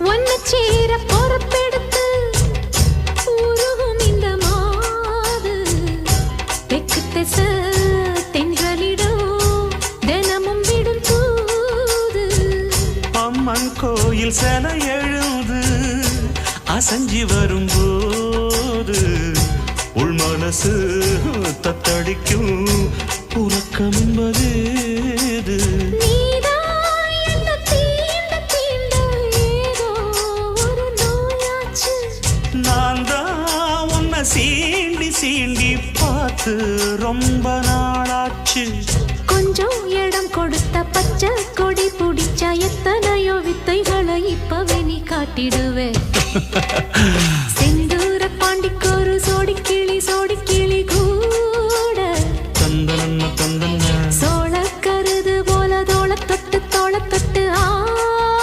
ஒன்னு சேர பொறுப்பெடுத்து உருகும் இந்த மாது தெற்கு திச தென்றலிடும் தினமும் விடும் தூது அம்மன் கோயில் சிலை எழுது அசஞ்சி வரும்போது உள் மனசு தத்தடிக்கும் உறக்கம் என்பது நான் தான் உன்னை சீண்டி சீண்டி பார்த்து ரொம்ப நாளாச்சு கொஞ்சம் இடம் கொடுத்த பச்சை கொடி பிடிச்சா எத்தனையோ வித்தைகளை இப்பவே நீ காட்டிடுவே